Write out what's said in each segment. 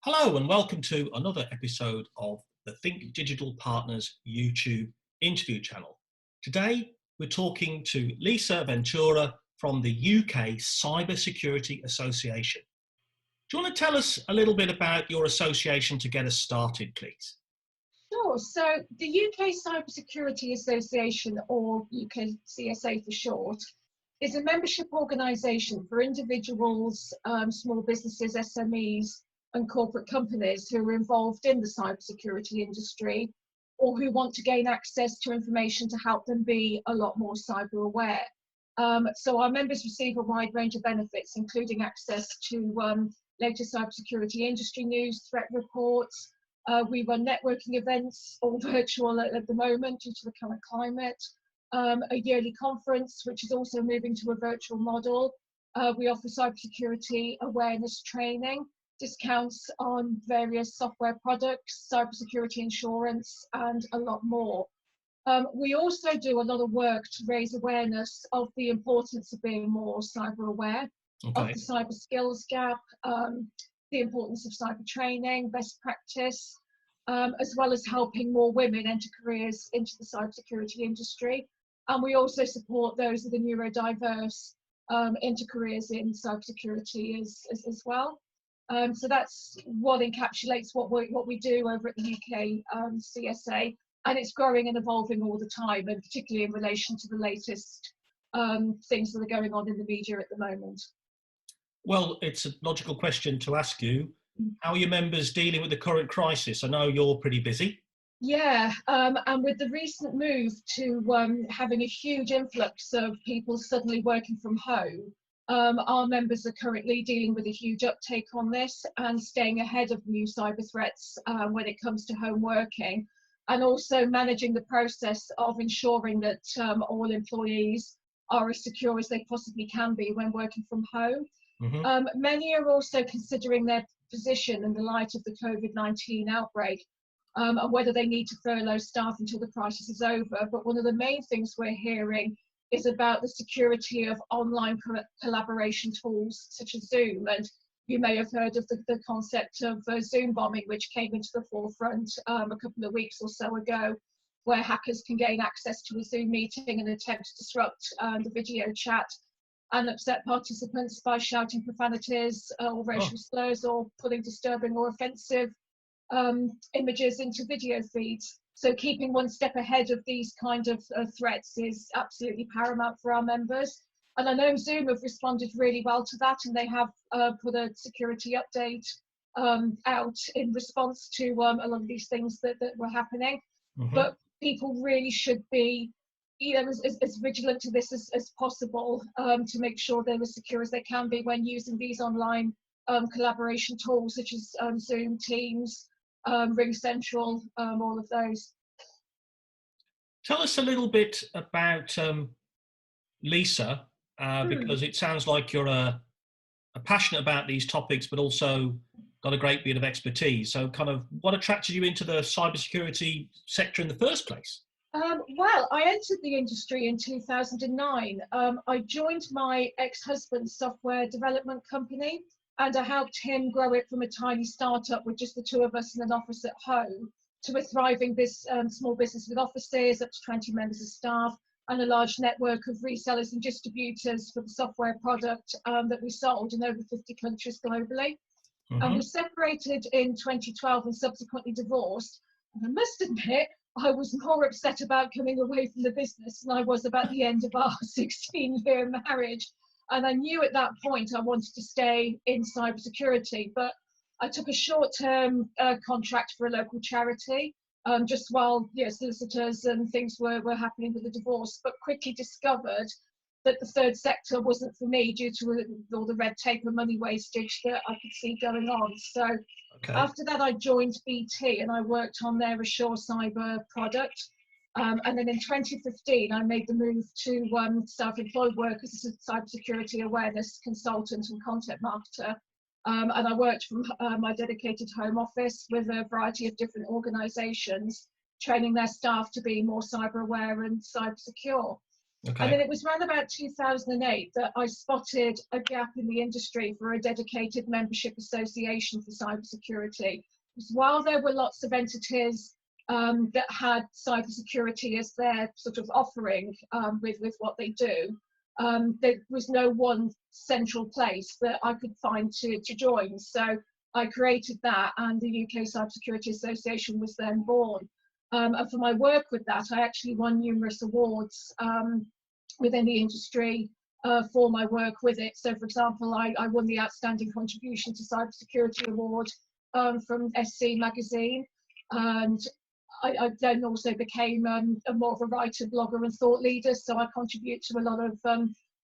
Hello and welcome to another episode of the Think Digital Partners YouTube interview channel. Today we're talking to Lisa Ventura from the UK Cybersecurity Association. Do you want to tell us a little bit about your association to get us started, please? Sure. So the UK Cybersecurity Association, or UK CSA for short, is a membership organisation for individuals, small businesses, SMEs and corporate companies who are involved in the cybersecurity industry or who want to gain access to information to help them be a lot more cyber aware. So our members receive a wide range of benefits, including access to latest cybersecurity industry news, threat reports. We run networking events, all virtual at the moment due to the current climate. A yearly conference, which is also moving to a virtual model. We offer cybersecurity awareness training, discounts on various software products, cybersecurity insurance, and a lot more. We also do a lot of work to raise awareness of the importance of being more cyber aware, of the cyber skills gap, the importance of cyber training, best practice, as well as helping more women enter careers into the cybersecurity industry. And we also support those that are neurodiverse into careers in cybersecurity as well. So that's what encapsulates what we do over at the UK CSA, and it's growing and evolving all the time, and particularly in relation to the latest things that are going on in the media at the moment. Well, it's a logical question to ask you. How are your members dealing with the current crisis? I know you're pretty busy. Yeah, and with the recent move to having a huge influx of people suddenly working from home, our members are currently dealing with a huge uptake on this and staying ahead of new cyber threats when it comes to home working, and also managing the process of ensuring that all employees are as secure as they possibly can be when working from home. Many are also considering their position in the light of the COVID-19 outbreak and whether they need to furlough staff until the crisis is over. But one of the main things we're hearing is about the security of online collaboration tools such as Zoom. And you may have heard of the concept of Zoom bombing, which came into the forefront a couple of weeks or so ago, where hackers can gain access to a Zoom meeting and attempt to disrupt the video chat and upset participants by shouting profanities or racial slurs or putting disturbing or offensive images into video feeds. So keeping one step ahead of these kind of threats is absolutely paramount for our members. And I know Zoom have responded really well to that, and they have put a security update out in response to a lot of these things that were happening. But people really should be as vigilant to this as possible to make sure they're as secure as they can be when using these online collaboration tools such as Zoom, Teams, Ring Central, all of those. Tell us a little bit about Lisa, because it sounds like you're passionate about these topics, but also got a great bit of expertise. So kind of what attracted you into the cybersecurity sector in the first place? Well, I entered the industry in 2009. I joined my ex-husband's software development company, and I helped him grow it from a tiny startup with just the two of us in an office at home to a thriving small business with offices, up to 20 members of staff, and a large network of resellers and distributors for the software product that we sold in over 50 countries globally. And we separated in 2012 and subsequently divorced. And I must admit, I was more upset about coming away from the business than I was about the end of our 16-year marriage. And I knew at that point I wanted to stay in cybersecurity, but I took a short-term contract for a local charity just while solicitors and things were happening with the divorce, but quickly discovered that the third sector wasn't for me due to all the red tape and money wastage that I could see going on. So after that, I joined BT and I worked on their Assure Cyber product. And then in 2015, I made the move to self-employed work as a cybersecurity awareness consultant and content marketer. And I worked from my dedicated home office with a variety of different organisations, training their staff to be more cyber aware and cyber secure. And Okay. then it was around about 2008 that I spotted a gap in the industry for a dedicated membership association for cybersecurity. Because while there were lots of entities that had cybersecurity as their sort of offering with what they do, there was no one central place that I could find to join. So I created that, and the UK Cybersecurity Association was then born. And for my work with that, I actually won numerous awards within the industry for my work with it. So, for example, I won the Outstanding Contribution to Cybersecurity Award from SC magazine, and I then also became a more of a writer, blogger and thought leader. So I contribute to a lot of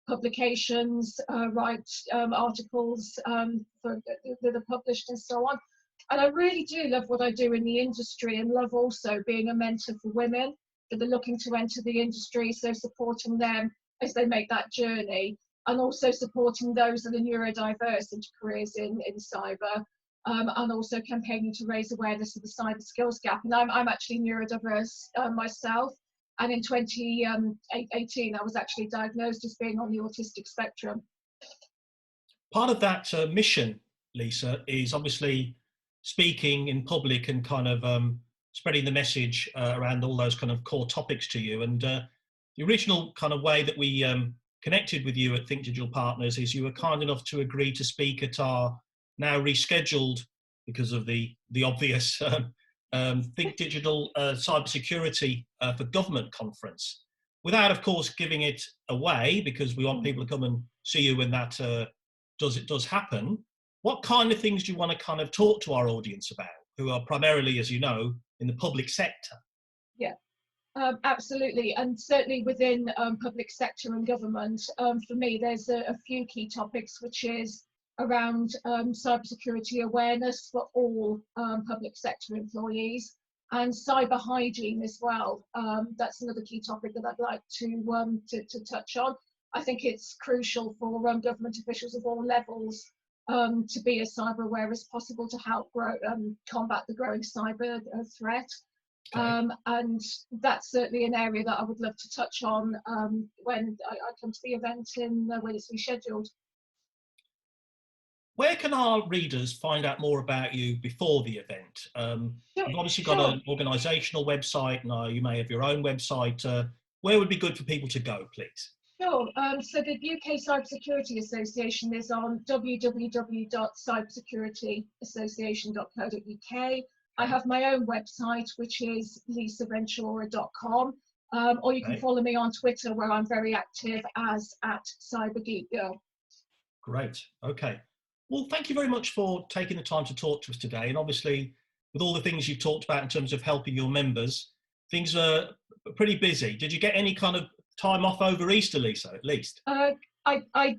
publications, write articles that are published and so on. And I really do love what I do in the industry, and love also being a mentor for women that are looking to enter the industry, so supporting them as they make that journey, and also supporting those that are neurodiverse into careers in cyber, and also campaigning to raise awareness of the cyber skills gap. And I'm actually neurodiverse myself, and in 2018 I was actually diagnosed as being on the autistic spectrum. Part of that mission, Lisa, is obviously speaking in public and kind of spreading the message around all those kind of core topics to you. And the original kind of way that we connected with you at Think Digital Partners is you were kind enough to agree to speak at our now rescheduled, because of the obvious, Think Digital Cybersecurity for Government conference, without, of course, giving it away, because we want people to come and see you when that does happen. What kind of things do you want to kind of talk to our audience about, who are primarily, as you know, in the public sector? Yeah, absolutely. And certainly within public sector and government, for me, there's a few key topics, which is around cybersecurity awareness for all public sector employees, and cyber hygiene as well. That's another key topic that I'd like to touch on. I think it's crucial for government officials of all levels to be as cyber aware as possible to help combat the growing cyber threat. Okay. And that's certainly an area that I would love to touch on when I come to the event when it's rescheduled. Where can our readers find out more about you before the event? You've obviously got Sure. an organisational website, and you may have your own website. Where would be good for people to go, please? Sure. So the UK Cybersecurity Association is on www.cybersecurityassociation.co.uk. I have my own website, which is lisaventura.com, or you can Okay. follow me on Twitter, where I'm very active as @cybergeekgirl. Great. Okay. Well, thank you very much for taking the time to talk to us today. And obviously, with all the things you've talked about in terms of helping your members, things are pretty busy. Did you get any kind of time off over Easter, Lisa, at least? I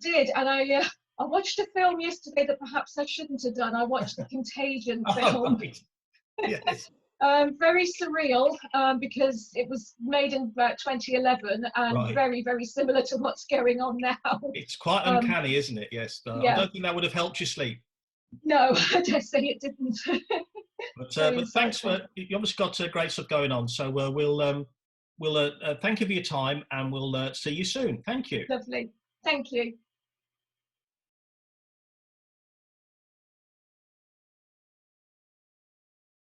did, and I watched a film yesterday that perhaps I shouldn't have done. I watched the Contagion Oh, film. right. Yes. Very surreal, because it was made in about 2011, and Right. very, very similar to what's going on now. It's quite Um, uncanny, isn't it? Yes. I yeah, don't think that would have helped you sleep. no, I don't say it didn't. Very But thanks insightful. for, you obviously got great stuff going on. So we'll thank you for your time, and we'll see you soon. Thank you. Lovely. Thank you.